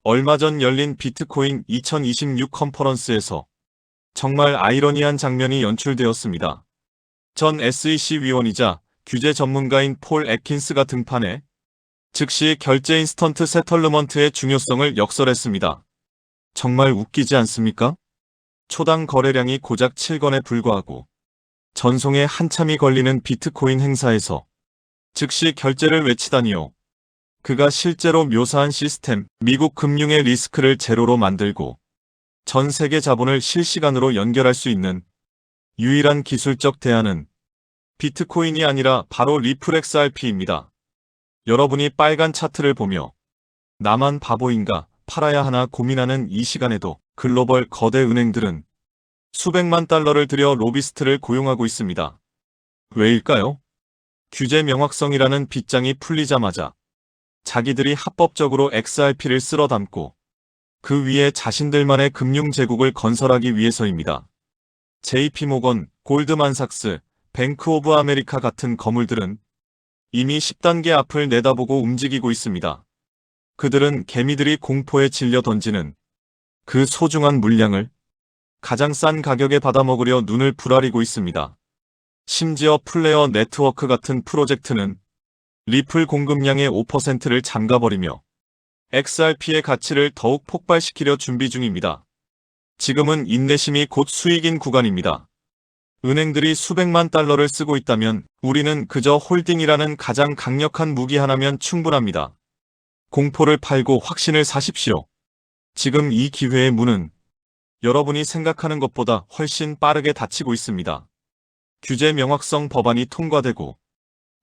얼마 전 열린 비트코인 2026 컨퍼런스에서 정말 아이러니한 장면이 연출되었습니다. 전 SEC 위원이자 규제 전문가인 폴 애킨스가 등판해 즉시 결제 인스턴트 세털르먼트의 중요성을 역설했습니다. 정말 웃기지 않습니까? 초당 거래량이 고작 7건에 불과하고 전송에 한참이 걸리는 비트코인 행사에서 즉시 결제를 외치다니요. 그가 실제로 묘사한 시스템, 미국 금융의 리스크를 제로로 만들고 전 세계 자본을 실시간으로 연결할 수 있는 유일한 기술적 대안은 비트코인이 아니라 바로 리플 XRP입니다. 여러분이 빨간 차트를 보며 나만 바보인가 팔아야 하나 고민하는 이 시간에도 글로벌 거대 은행들은 수백만 달러를 들여 로비스트를 고용하고 있습니다. 왜일까요? 규제 명확성이라는 빗장이 풀리자마자 자기들이 합법적으로 XRP를 쓸어 담고 그 위에 자신들만의 금융 제국을 건설하기 위해서입니다. JP모건, 골드만삭스, 뱅크 오브 아메리카 같은 거물들은 이미 10단계 앞을 내다보고 움직이고 있습니다. 그들은 개미들이 공포에 질려 던지는 그 소중한 물량을 가장 싼 가격에 받아먹으려 눈을 부라리고 있습니다. 심지어 플레어 네트워크 같은 프로젝트는 리플 공급량의 5%를 잠가버리며 XRP의 가치를 더욱 폭발시키려 준비 중입니다. 지금은 인내심이 곧 수익인 구간입니다. 은행들이 수백만 달러를 쓰고 있다면 우리는 그저 홀딩이라는 가장 강력한 무기 하나면 충분합니다. 공포를 팔고 확신을 사십시오. 지금 이 기회의 문은 여러분이 생각하는 것보다 훨씬 빠르게 닫히고 있습니다. 규제 명확성 법안이 통과되고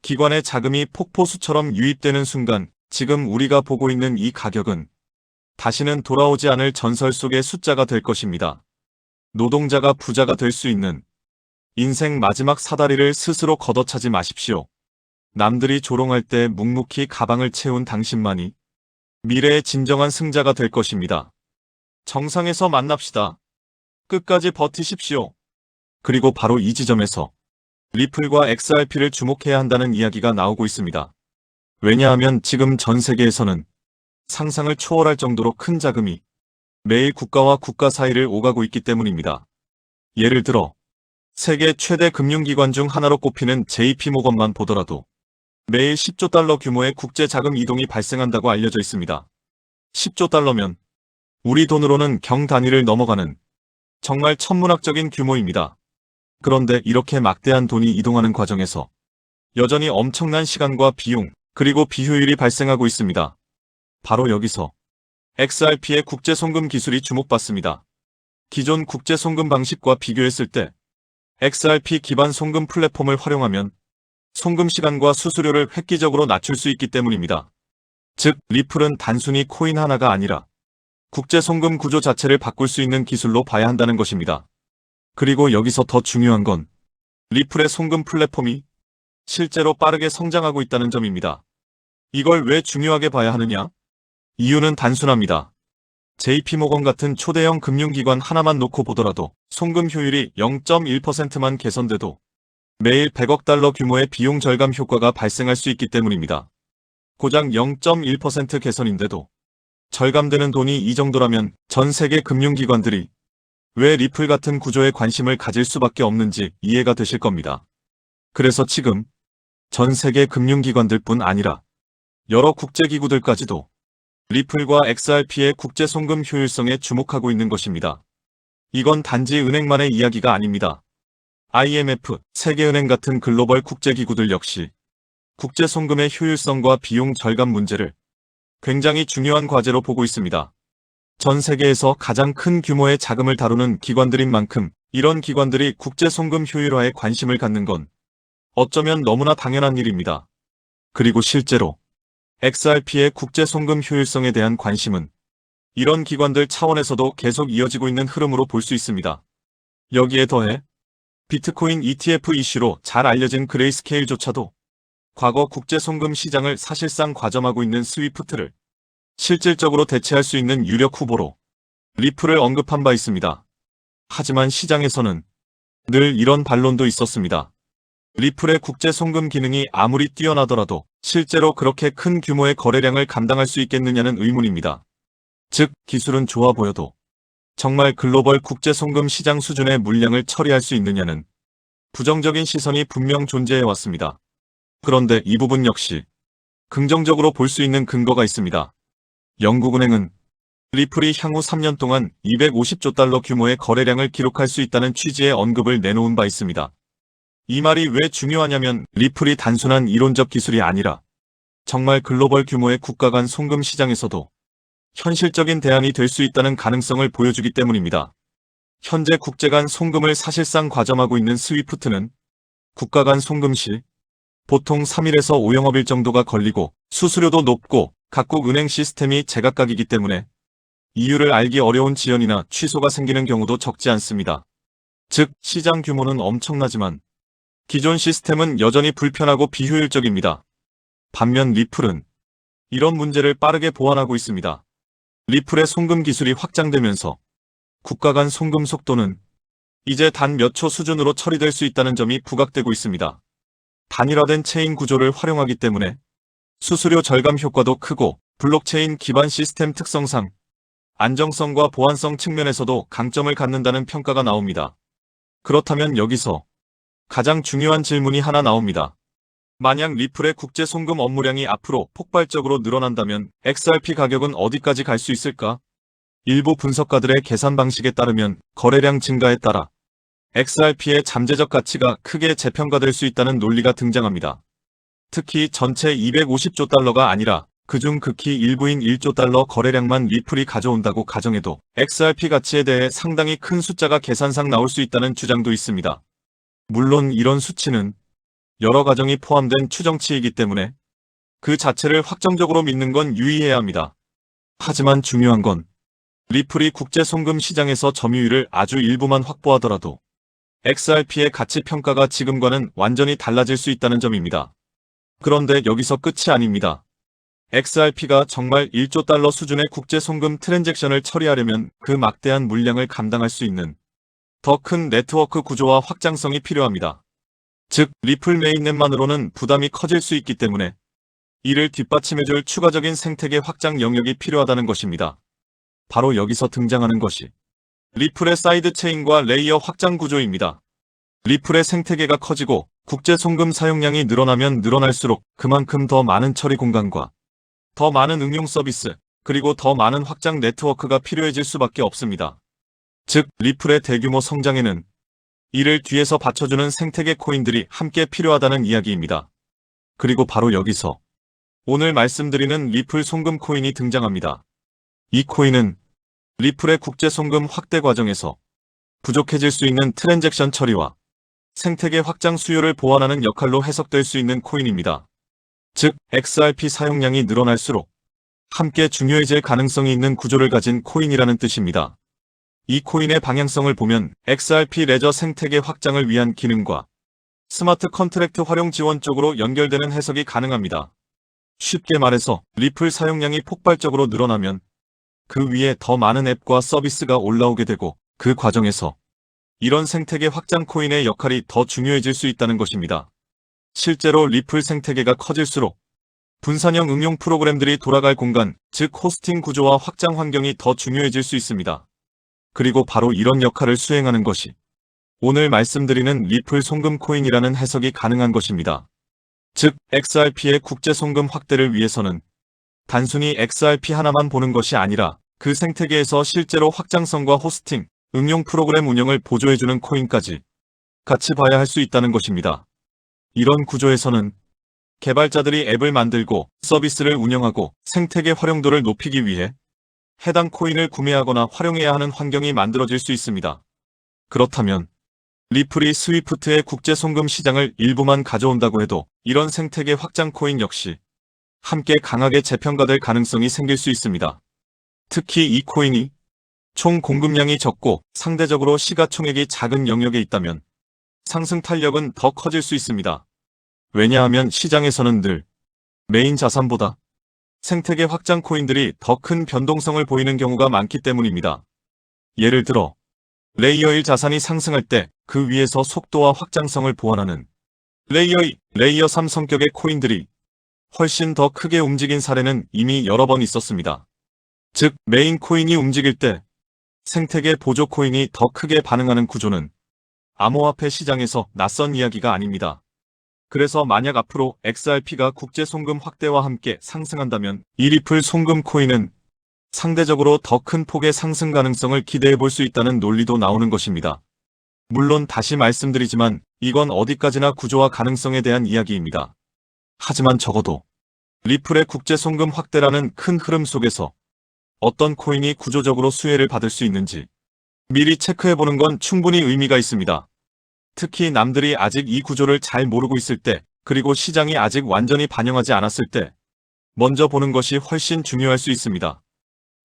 기관의 자금이 폭포수처럼 유입되는 순간 지금 우리가 보고 있는 이 가격은 다시는 돌아오지 않을 전설 속의 숫자가 될 것입니다. 노동자가 부자가 될 수 있는 인생 마지막 사다리를 스스로 걷어차지 마십시오. 남들이 조롱할 때 묵묵히 가방을 채운 당신만이 미래의 진정한 승자가 될 것입니다. 정상에서 만납시다. 끝까지 버티십시오. 그리고 바로 이 지점에서 리플과 XRP를 주목해야 한다는 이야기가 나오고 있습니다. 왜냐하면 지금 전 세계에서는 상상을 초월할 정도로 큰 자금이 매일 국가와 국가 사이를 오가고 있기 때문입니다. 예를 들어 세계 최대 금융기관 중 하나로 꼽히는 JP모건만 보더라도 매일 10조 달러 규모의 국제 자금 이동이 발생한다고 알려져 있습니다. 10조 달러면 우리 돈으로는 경 단위를 넘어가는 정말 천문학적인 규모입니다. 그런데 이렇게 막대한 돈이 이동하는 과정에서 여전히 엄청난 시간과 비용, 그리고 비효율이 발생하고 있습니다. 바로 여기서 XRP의 국제 송금 기술이 주목받습니다. 기존 국제 송금 방식과 비교했을 때 XRP 기반 송금 플랫폼을 활용하면 송금 시간과 수수료를 획기적으로 낮출 수 있기 때문입니다. 즉, 리플은 단순히 코인 하나가 아니라 국제 송금 구조 자체를 바꿀 수 있는 기술로 봐야 한다는 것입니다. 그리고 여기서 더 중요한 건 리플의 송금 플랫폼이 실제로 빠르게 성장하고 있다는 점입니다. 이걸 왜 중요하게 봐야 하느냐? 이유는 단순합니다. JP모건 같은 초대형 금융기관 하나만 놓고 보더라도 송금 효율이 0.1%만 개선돼도 매일 100억 달러 규모의 비용 절감 효과가 발생할 수 있기 때문입니다. 고작 0.1% 개선인데도 절감되는 돈이 이 정도라면 전 세계 금융기관들이 왜 리플 같은 구조에 관심을 가질 수밖에 없는지 이해가 되실 겁니다. 그래서 지금 전 세계 금융기관들뿐 아니라 여러 국제기구들까지도 리플과 XRP의 국제 송금 효율성에 주목하고 있는 것입니다. 이건 단지 은행만의 이야기가 아닙니다. IMF, 세계은행 같은 글로벌 국제기구들 역시 국제 송금의 효율성과 비용 절감 문제를 굉장히 중요한 과제로 보고 있습니다. 전 세계에서 가장 큰 규모의 자금을 다루는 기관들인 만큼 이런 기관들이 국제 송금 효율화에 관심을 갖는 건 어쩌면 너무나 당연한 일입니다. 그리고 실제로 XRP의 국제 송금 효율성에 대한 관심은 이런 기관들 차원에서도 계속 이어지고 있는 흐름으로 볼 수 있습니다. 여기에 더해 비트코인 ETF 이슈로 잘 알려진 그레이스케일조차도 과거 국제 송금 시장을 사실상 과점하고 있는 스위프트를 실질적으로 대체할 수 있는 유력 후보로 리플을 언급한 바 있습니다. 하지만 시장에서는 늘 이런 반론도 있었습니다. 리플의 국제 송금 기능이 아무리 뛰어나더라도 실제로 그렇게 큰 규모의 거래량을 감당할 수 있겠느냐는 의문입니다. 즉, 기술은 좋아 보여도 정말 글로벌 국제 송금 시장 수준의 물량을 처리할 수 있느냐는 부정적인 시선이 분명 존재해 왔습니다. 그런데 이 부분 역시 긍정적으로 볼 수 있는 근거가 있습니다. 영국은행은 리플이 향후 3년 동안 250조 달러 규모의 거래량을 기록할 수 있다는 취지의 언급을 내놓은 바 있습니다. 이 말이 왜 중요하냐면 리플이 단순한 이론적 기술이 아니라 정말 글로벌 규모의 국가 간 송금 시장에서도 현실적인 대안이 될 수 있다는 가능성을 보여주기 때문입니다. 현재 국제 간 송금을 사실상 과점하고 있는 스위프트는 국가 간 송금 시 보통 3일에서 5영업일 정도가 걸리고 수수료도 높고 각국 은행 시스템이 제각각이기 때문에 이유를 알기 어려운 지연이나 취소가 생기는 경우도 적지 않습니다. 즉, 시장 규모는 엄청나지만 기존 시스템은 여전히 불편하고 비효율적입니다. 반면 리플은 이런 문제를 빠르게 보완하고 있습니다. 리플의 송금 기술이 확장되면서 국가 간 송금 속도는 이제 단 몇 초 수준으로 처리될 수 있다는 점이 부각되고 있습니다. 단일화된 체인 구조를 활용하기 때문에 수수료 절감 효과도 크고 블록체인 기반 시스템 특성상 안정성과 보안성 측면에서도 강점을 갖는다는 평가가 나옵니다. 그렇다면 여기서 가장 중요한 질문이 하나 나옵니다. 만약 리플의 국제 송금 업무량이 앞으로 폭발적으로 늘어난다면 XRP 가격은 어디까지 갈 수 있을까? 일부 분석가들의 계산 방식에 따르면 거래량 증가에 따라 XRP의 잠재적 가치가 크게 재평가될 수 있다는 논리가 등장합니다. 특히 전체 250조 달러가 아니라 그중 극히 일부인 1조 달러 거래량만 리플이 가져온다고 가정해도 XRP 가치에 대해 상당히 큰 숫자가 계산상 나올 수 있다는 주장도 있습니다. 물론 이런 수치는 여러 가정이 포함된 추정치이기 때문에 그 자체를 확정적으로 믿는 건 유의해야 합니다. 하지만 중요한 건 리플이 국제 송금 시장에서 점유율을 아주 일부만 확보하더라도 XRP의 가치 평가가 지금과는 완전히 달라질 수 있다는 점입니다. 그런데 여기서 끝이 아닙니다. XRP가 정말 1조 달러 수준의 국제 송금 트랜잭션을 처리하려면 그 막대한 물량을 감당할 수 있는 더 큰 네트워크 구조와 확장성이 필요합니다. 즉, 리플 메인넷만으로는 부담이 커질 수 있기 때문에 이를 뒷받침해줄 추가적인 생태계 확장 영역이 필요하다는 것입니다. 바로 여기서 등장하는 것이 리플의 사이드 체인과 레이어 확장 구조입니다. 리플의 생태계가 커지고 국제 송금 사용량이 늘어나면 늘어날수록 그만큼 더 많은 처리 공간과 더 많은 응용 서비스, 그리고 더 많은 확장 네트워크가 필요해질 수밖에 없습니다. 즉, 리플의 대규모 성장에는 이를 뒤에서 받쳐주는 생태계 코인들이 함께 필요하다는 이야기입니다. 그리고 바로 여기서 오늘 말씀드리는 리플 송금 코인이 등장합니다. 이 코인은 리플의 국제 송금 확대 과정에서 부족해질 수 있는 트랜잭션 처리와 생태계 확장 수요를 보완하는 역할로 해석될 수 있는 코인입니다. 즉, XRP 사용량이 늘어날수록 함께 중요해질 가능성이 있는 구조를 가진 코인이라는 뜻입니다. 이 코인의 방향성을 보면 XRP 레저 생태계 확장을 위한 기능과 스마트 컨트랙트 활용 지원 쪽으로 연결되는 해석이 가능합니다. 쉽게 말해서 리플 사용량이 폭발적으로 늘어나면 그 위에 더 많은 앱과 서비스가 올라오게 되고 그 과정에서 이런 생태계 확장 코인의 역할이 더 중요해질 수 있다는 것입니다. 실제로 리플 생태계가 커질수록 분산형 응용 프로그램들이 돌아갈 공간, 즉 호스팅 구조와 확장 환경이 더 중요해질 수 있습니다. 그리고 바로 이런 역할을 수행하는 것이 오늘 말씀드리는 리플 송금 코인이라는 해석이 가능한 것입니다. 즉, XRP의 국제 송금 확대를 위해서는 단순히 XRP 하나만 보는 것이 아니라 그 생태계에서 실제로 확장성과 호스팅, 응용 프로그램 운영을 보조해주는 코인까지 같이 봐야 할 수 있다는 것입니다. 이런 구조에서는 개발자들이 앱을 만들고 서비스를 운영하고 생태계 활용도를 높이기 위해 해당 코인을 구매하거나 활용해야 하는 환경이 만들어질 수 있습니다. 그렇다면 리플이 스위프트의 국제 송금 시장을 일부만 가져온다고 해도 이런 생태계 확장 코인 역시 함께 강하게 재평가될 가능성이 생길 수 있습니다. 특히 이 코인이 총 공급량이 적고 상대적으로 시가총액이 작은 영역에 있다면 상승 탄력은 더 커질 수 있습니다. 왜냐하면 시장에서는 늘 메인 자산보다 생태계 확장 코인들이 더 큰 변동성을 보이는 경우가 많기 때문입니다. 예를 들어 레이어 1 자산이 상승할 때 그 위에서 속도와 확장성을 보완하는 레이어 2, 레이어 3 성격의 코인들이 훨씬 더 크게 움직인 사례는 이미 여러 번 있었습니다. 즉, 메인 코인이 움직일 때 생태계 보조 코인이 더 크게 반응하는 구조는 암호화폐 시장에서 낯선 이야기가 아닙니다. 그래서 만약 앞으로 XRP가 국제 송금 확대와 함께 상승한다면 이 리플 송금 코인은 상대적으로 더 큰 폭의 상승 가능성을 기대해 볼 수 있다는 논리도 나오는 것입니다. 물론 다시 말씀드리지만 이건 어디까지나 구조와 가능성에 대한 이야기입니다. 하지만 적어도 리플의 국제 송금 확대라는 큰 흐름 속에서 어떤 코인이 구조적으로 수혜를 받을 수 있는지 미리 체크해보는 건 충분히 의미가 있습니다. 특히 남들이 아직 이 구조를 잘 모르고 있을 때, 그리고 시장이 아직 완전히 반영하지 않았을 때 먼저 보는 것이 훨씬 중요할 수 있습니다.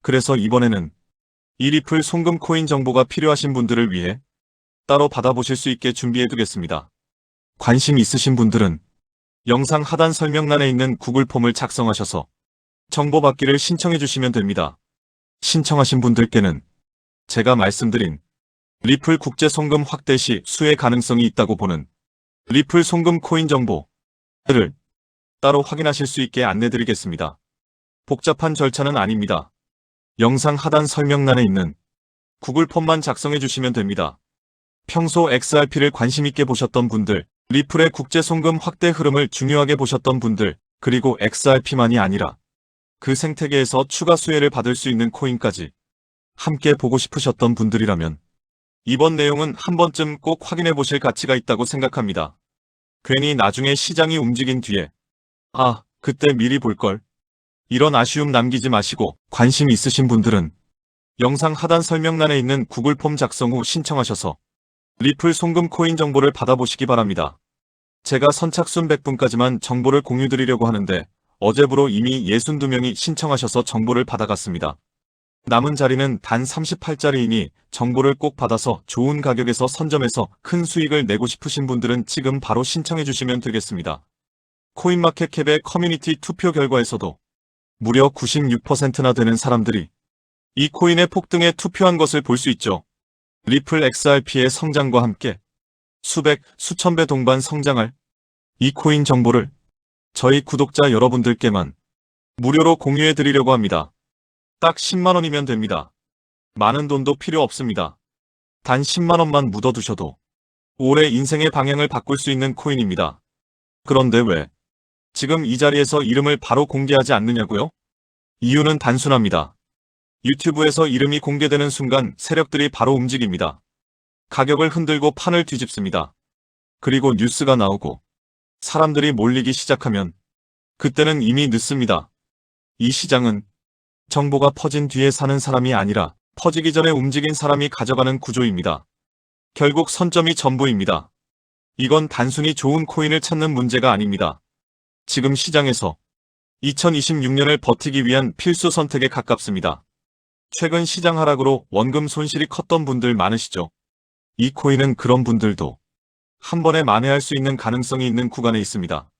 그래서 이번에는 이 리플 송금 코인 정보가 필요하신 분들을 위해 따로 받아보실 수 있게 준비해두겠습니다. 관심 있으신 분들은 영상 하단 설명란에 있는 구글 폼을 작성하셔서 정보 받기를 신청해 주시면 됩니다. 신청하신 분들께는 제가 말씀드린 리플 국제 송금 확대 시 수혜 가능성이 있다고 보는 리플 송금 코인 정보를 따로 확인하실 수 있게 안내드리겠습니다. 복잡한 절차는 아닙니다. 영상 하단 설명란에 있는 구글 폼만 작성해 주시면 됩니다. 평소 XRP를 관심있게 보셨던 분들, 리플의 국제 송금 확대 흐름을 중요하게 보셨던 분들, 그리고 XRP만이 아니라 그 생태계에서 추가 수혜를 받을 수 있는 코인까지 함께 보고 싶으셨던 분들이라면 이번 내용은 한 번쯤 꼭 확인해 보실 가치가 있다고 생각합니다. 괜히 나중에 시장이 움직인 뒤에 그때 미리 볼걸. 이런 아쉬움 남기지 마시고 관심 있으신 분들은 영상 하단 설명란에 있는 구글 폼 작성 후 신청하셔서 리플 송금 코인 정보를 받아보시기 바랍니다. 제가 선착순 100분까지만 정보를 공유드리려고 하는데 어제부로 이미 62명이 신청하셔서 정보를 받아갔습니다. 남은 자리는 단 38자리이니 정보를 꼭 받아서 좋은 가격에서 선점해서 큰 수익을 내고 싶으신 분들은 지금 바로 신청해 주시면 되겠습니다. 코인마켓캡의 커뮤니티 투표 결과에서도 무려 96%나 되는 사람들이 이 코인의 폭등에 투표한 것을 볼 수 있죠. 리플 XRP의 성장과 함께 수백, 수천 배 동반 성장할 이 코인 정보를 저희 구독자 여러분들께만 무료로 공유해 드리려고 합니다. 딱 10만원이면 됩니다. 많은 돈도 필요 없습니다. 단 10만원만 묻어두셔도 올해 인생의 방향을 바꿀 수 있는 코인입니다. 그런데 왜 지금 이 자리에서 이름을 바로 공개하지 않느냐고요? 이유는 단순합니다. 유튜브에서 이름이 공개되는 순간 세력들이 바로 움직입니다. 가격을 흔들고 판을 뒤집습니다. 그리고 뉴스가 나오고 사람들이 몰리기 시작하면 그때는 이미 늦습니다. 이 시장은 정보가 퍼진 뒤에 사는 사람이 아니라 퍼지기 전에 움직인 사람이 가져가는 구조입니다. 결국 선점이 전부입니다. 이건 단순히 좋은 코인을 찾는 문제가 아닙니다. 지금 시장에서 2026년을 버티기 위한 필수 선택에 가깝습니다. 최근 시장 하락으로 원금 손실이 컸던 분들 많으시죠? 이 코인은 그런 분들도 한 번에 만회할 수 있는 가능성이 있는 구간에 있습니다.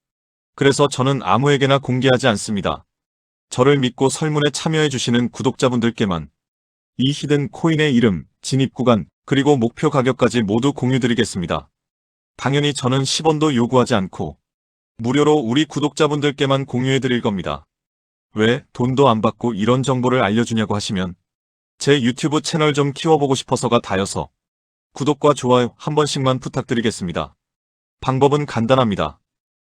그래서 저는 아무에게나 공개하지 않습니다. 저를 믿고 설문에 참여해 주시는 구독자분들께만 이 히든 코인의 이름, 진입 구간, 그리고 목표 가격까지 모두 공유드리겠습니다. 당연히 저는 10원도 요구하지 않고 무료로 우리 구독자분들께만 공유해 드릴 겁니다. 왜 돈도 안 받고 이런 정보를 알려주냐고 하시면 제 유튜브 채널 좀 키워보고 싶어서가 다여서 구독과 좋아요 한 번씩만 부탁드리겠습니다. 방법은 간단합니다.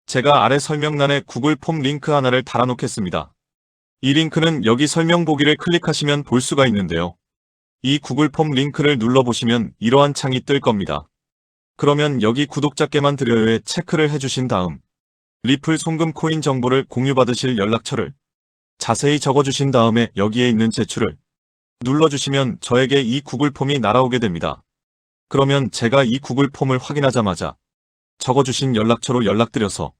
제가 아래 설명란에 구글 폼 링크 하나를 달아놓겠습니다. 이 링크는 여기 설명 보기를 클릭하시면 볼 수가 있는데요. 이 구글 폼 링크를 눌러보시면 이러한 창이 뜰 겁니다. 그러면 여기 구독자께만 드려요에 체크를 해주신 다음 리플 송금 코인 정보를 공유받으실 연락처를 자세히 적어주신 다음에 여기에 있는 제출을 눌러주시면 저에게 이 구글 폼이 날아오게 됩니다. 그러면 제가 이 구글 폼을 확인하자마자 적어주신 연락처로 연락드려서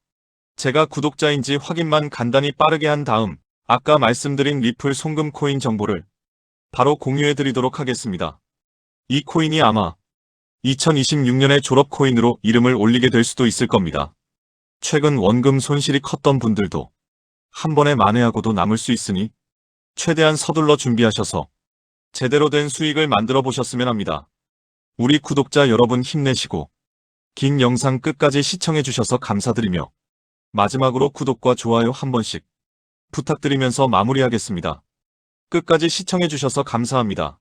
제가 구독자인지 확인만 간단히 빠르게 한 다음 아까 말씀드린 리플 송금 코인 정보를 바로 공유해드리도록 하겠습니다. 이 코인이 아마 2026년의 졸업 코인으로 이름을 올리게 될 수도 있을 겁니다. 최근 원금 손실이 컸던 분들도 한 번에 만회하고도 남을 수 있으니 최대한 서둘러 준비하셔서 제대로 된 수익을 만들어 보셨으면 합니다. 우리 구독자 여러분 힘내시고 긴 영상 끝까지 시청해 주셔서 감사드리며 마지막으로 구독과 좋아요 한 번씩 부탁드리면서 마무리하겠습니다. 끝까지 시청해주셔서 감사합니다.